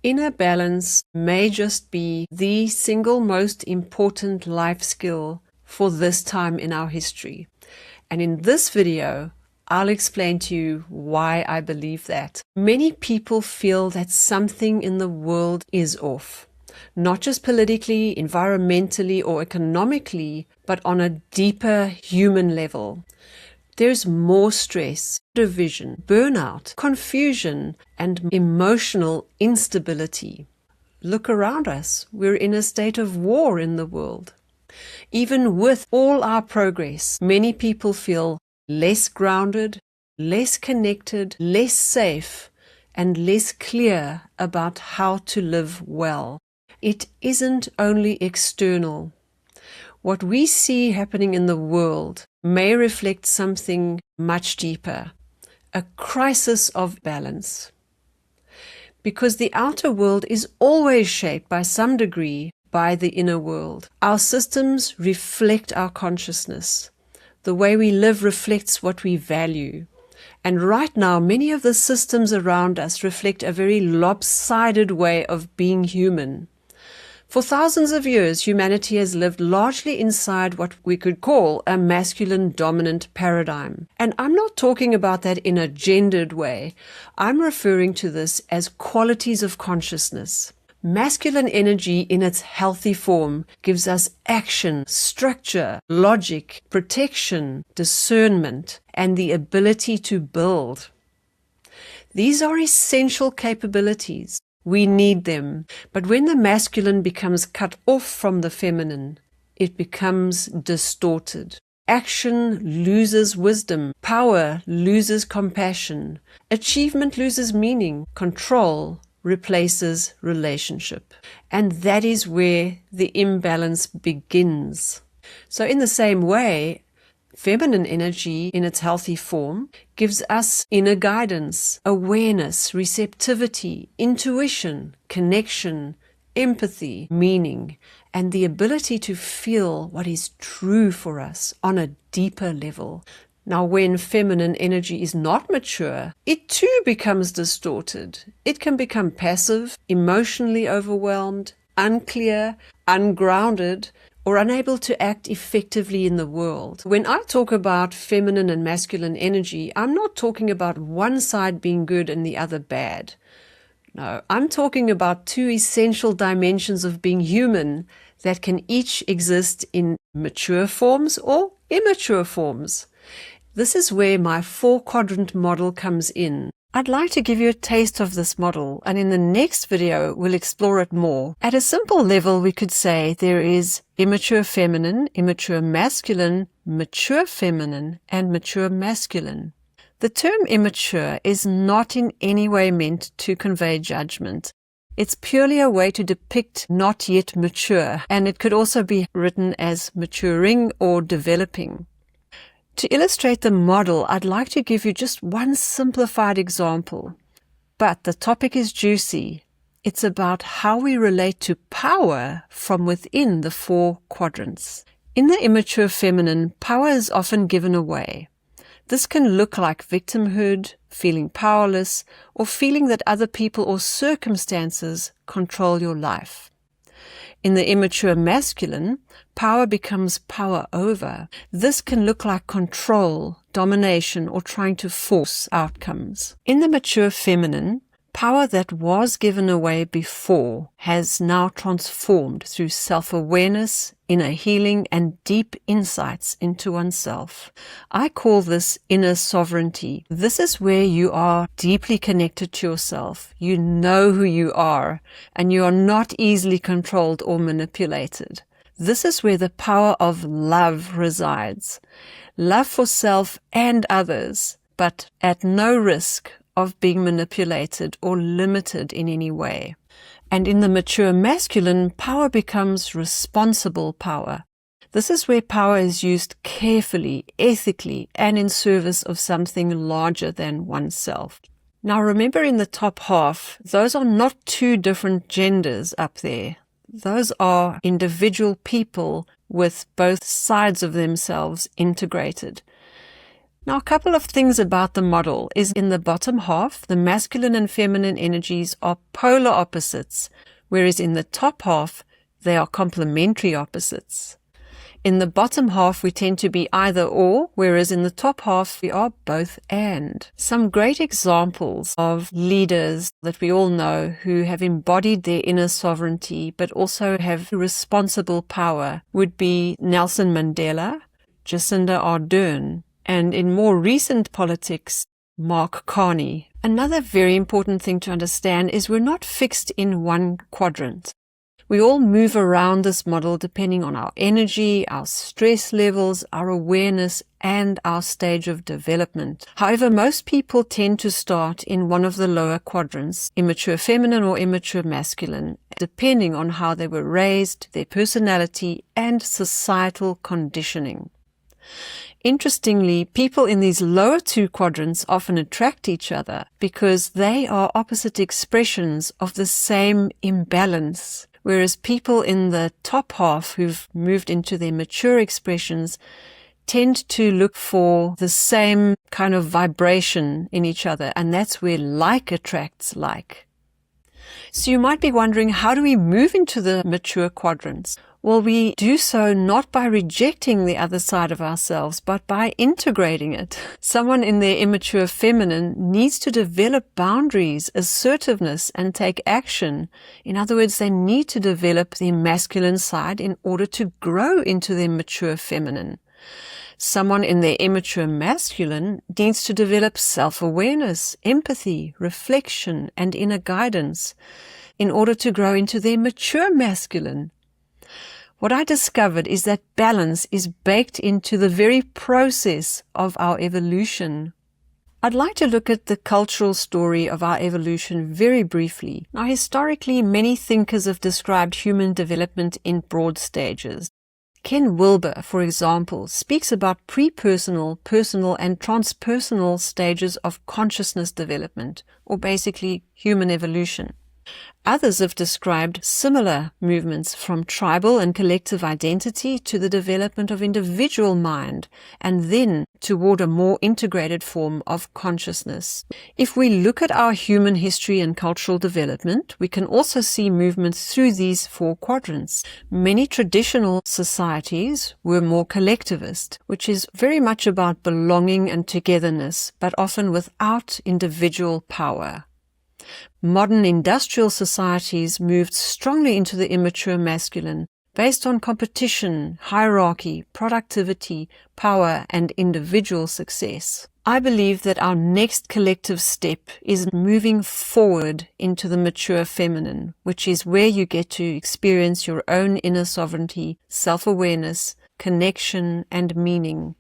Inner balance may just be the single most important life skill for this time in our history. And in this video, I'll explain to you why I believe that. Many people feel that something in the world is off, not just politically, environmentally, or economically, but on a deeper human level. There's more stress, division, burnout, confusion, and emotional instability. Look around us. We're in a state of war in the world. Even with all our progress, many people feel less grounded, less connected, less safe, and less clear about how to live well. It isn't only external. What we see happening in the world may reflect something much deeper, a crisis of balance. Because the outer world is always shaped by some degree by the inner world. Our systems reflect our consciousness. The way we live reflects what we value. And right now, many of the systems around us reflect a very lopsided way of being human. For thousands of years, humanity has lived largely inside what we could call a masculine dominant paradigm. And I'm not talking about that in a gendered way. I'm referring to this as qualities of consciousness. Masculine energy in its healthy form gives us action, structure, logic, protection, discernment, and the ability to build. These are essential capabilities. We need them. But when the masculine becomes cut off from the feminine, it becomes distorted. Action loses wisdom. Power loses compassion. Achievement loses meaning. Control replaces relationship. And that is where the imbalance begins. So in the same way, feminine energy in its healthy form gives us inner guidance, awareness, receptivity, intuition, connection, empathy, meaning, and the ability to feel what is true for us on a deeper level. Now, when feminine energy is not mature, it too becomes distorted. It can become passive, emotionally overwhelmed, unclear, ungrounded, or unable to act effectively in the world. When I talk about feminine and masculine energy, I'm not talking about one side being good and the other bad. No, I'm talking about two essential dimensions of being human that can each exist in mature forms or immature forms. This is where my four-quadrant model comes in. I'd like to give you a taste of this model, and in the next video we'll explore it more. At a simple level, we could say there is immature feminine, immature masculine, mature feminine, and mature masculine. The term immature is not in any way meant to convey judgment. It's purely a way to depict not yet mature, and it could also be written as maturing or developing. To illustrate the model, I'd like to give you just one simplified example. But the topic is juicy. It's about how we relate to power from within the four quadrants. In the immature feminine, power is often given away. This can look like victimhood, feeling powerless, or feeling that other people or circumstances control your life. In the immature masculine, power becomes power over. This can look like control, domination, or trying to force outcomes. In the mature feminine, power that was given away before has now transformed through self-awareness, inner healing, and deep insights into oneself. I call this inner sovereignty. This is where you are deeply connected to yourself. You know who you are, and you are not easily controlled or manipulated. This is where the power of love resides. Love for self and others, but at no risk of being manipulated or limited in any way. And in the mature masculine, power becomes responsible power. This is where power is used carefully, ethically, and in service of something larger than oneself. Now remember, in the top half, those are not two different genders up there. Those are individual people with both sides of themselves integrated. Now, a couple of things about the model is in the bottom half, the masculine and feminine energies are polar opposites, whereas in the top half, they are complementary opposites. In the bottom half, we tend to be either or, whereas in the top half, we are both and. Some great examples of leaders that we all know who have embodied their inner sovereignty, but also have responsible power would be Nelson Mandela, Jacinda Ardern, and in more recent politics, Mark Carney. Another very important thing to understand is we're not fixed in one quadrant. We all move around this model depending on our energy, our stress levels, our awareness, and our stage of development. However, most people tend to start in one of the lower quadrants, immature feminine or immature masculine, depending on how they were raised, their personality, and societal conditioning. Interestingly, people in these lower two quadrants often attract each other because they are opposite expressions of the same imbalance. Whereas people in the top half who've moved into their mature expressions tend to look for the same kind of vibration in each other, and that's where like attracts like. So you might be wondering, how do we move into the mature quadrants? Well, we do so not by rejecting the other side of ourselves, but by integrating it. Someone in their immature feminine needs to develop boundaries, assertiveness, and take action. In other words, they need to develop their masculine side in order to grow into their mature feminine. Someone in their immature masculine needs to develop self-awareness, empathy, reflection, and inner guidance in order to grow into their mature masculine. What I discovered is that balance is baked into the very process of our evolution. I'd like to look at the cultural story of our evolution very briefly. Now, historically, many thinkers have described human development in broad stages. Ken Wilber, for example, speaks about pre-personal, personal, and transpersonal stages of consciousness development, or basically human evolution. Others have described similar movements from tribal and collective identity to the development of individual mind, and then toward a more integrated form of consciousness. If we look at our human history and cultural development, we can also see movements through these four quadrants. Many traditional societies were more collectivist, which is very much about belonging and togetherness, but often without individual power. Modern industrial societies moved strongly into the immature masculine, based on competition, hierarchy, productivity, power, and individual success. I believe that our next collective step is moving forward into the mature feminine, which is where you get to experience your own inner sovereignty, self-awareness, connection, and meaning.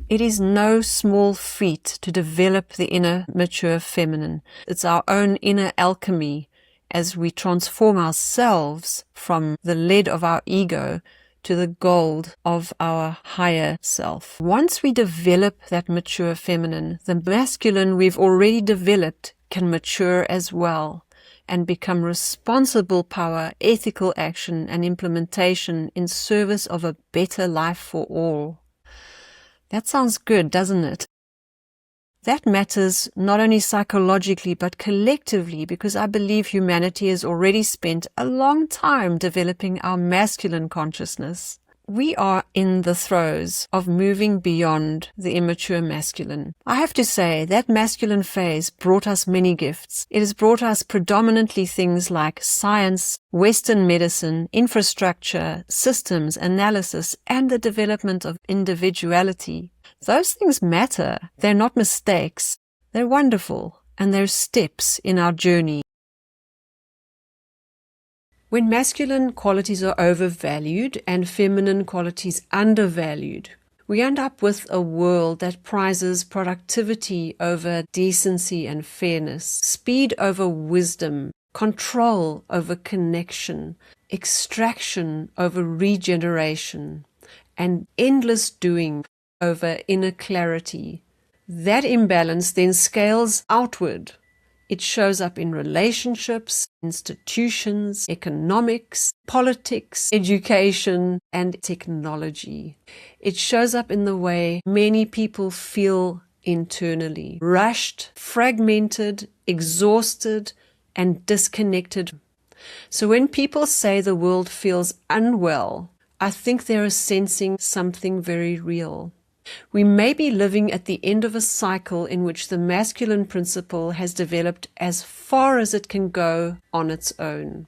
It is no small feat to develop the inner mature feminine. It's our own inner alchemy as we transform ourselves from the lead of our ego to the gold of our higher self. Once we develop that mature feminine, the masculine we've already developed can mature as well and become responsible power, ethical action, and implementation in service of a better life for all. That sounds good, doesn't it? That matters not only psychologically but collectively, because I believe humanity has already spent a long time developing our masculine consciousness. We are in the throes of moving beyond the immature masculine. I have to say that masculine phase brought us many gifts. It has brought us predominantly things like science, Western medicine, infrastructure, systems, analysis, and the development of individuality. Those things matter. They're not mistakes. They're wonderful, and they're steps in our journey. When masculine qualities are overvalued and feminine qualities undervalued, we end up with a world that prizes productivity over decency and fairness, speed over wisdom, control over connection, extraction over regeneration, and endless doing over inner clarity. That imbalance then scales outward It shows up in relationships, institutions, economics, politics, education, and technology. It shows up in the way many people feel internally, rushed, fragmented, exhausted, and disconnected. So when people say the world feels unwell, I think they are sensing something very real. We may be living at the end of a cycle in which the masculine principle has developed as far as it can go on its own.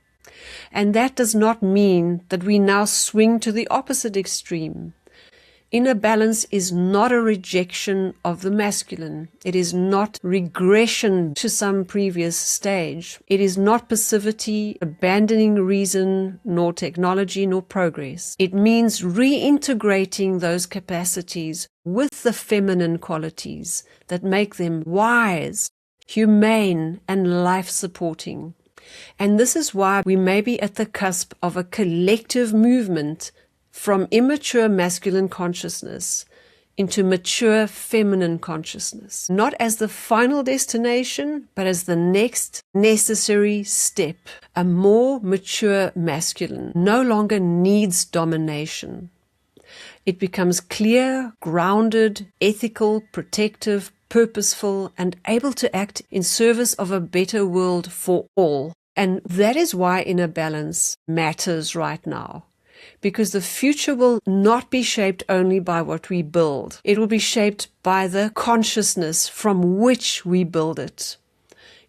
And that does not mean that we now swing to the opposite extreme. Inner balance is not a rejection of the masculine. It is not regression to some previous stage. It is not passivity, abandoning reason, nor technology, nor progress. It means reintegrating those capacities with the feminine qualities that make them wise, humane, and life-supporting. And this is why we may be at the cusp of a collective movement from immature masculine consciousness into mature feminine consciousness, not as the final destination, but as the next necessary step. A more mature masculine no longer needs domination. It becomes clear, grounded, ethical, protective, purposeful, and able to act in service of a better world for all. And that is why inner balance matters right now. Because the future will not be shaped only by what we build. It will be shaped by the consciousness from which we build it.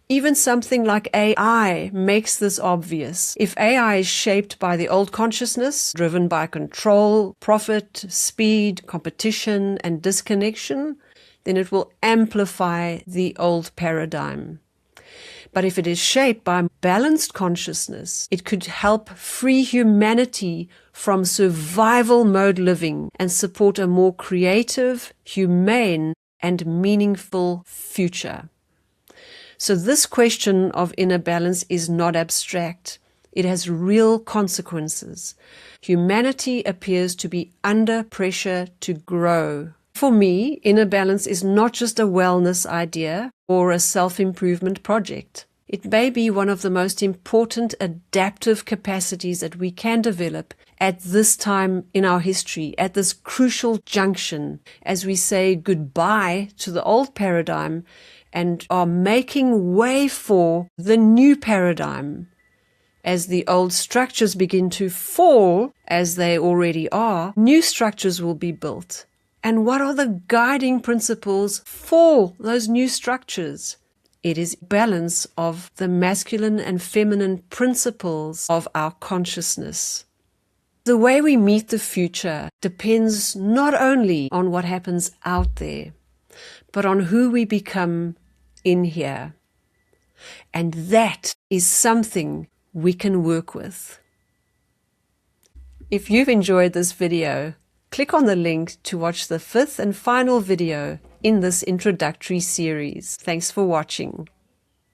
Even something like AI makes this obvious. If AI is shaped by the old consciousness, driven by control, profit, speed, competition, and disconnection, then it will amplify the old paradigm. But if it is shaped by balanced consciousness, it could help free humanity from survival mode living and support a more creative, humane, and meaningful future. So this question of inner balance is not abstract. It has real consequences. Humanity appears to be under pressure to grow. For me, inner balance is not just a wellness idea or a self-improvement project. It may be one of the most important adaptive capacities that we can develop at this time in our history, at this crucial junction, as we say goodbye to the old paradigm and are making way for the new paradigm. As the old structures begin to fall, as they already are, new structures will be built. And what are the guiding principles for those new structures? It is balance of the masculine and feminine principles of our consciousness. The way we meet the future depends not only on what happens out there, but on who we become in here. And that is something we can work with. If you've enjoyed this video, click on the link to watch the 5th and final video in this introductory series. Thanks for watching.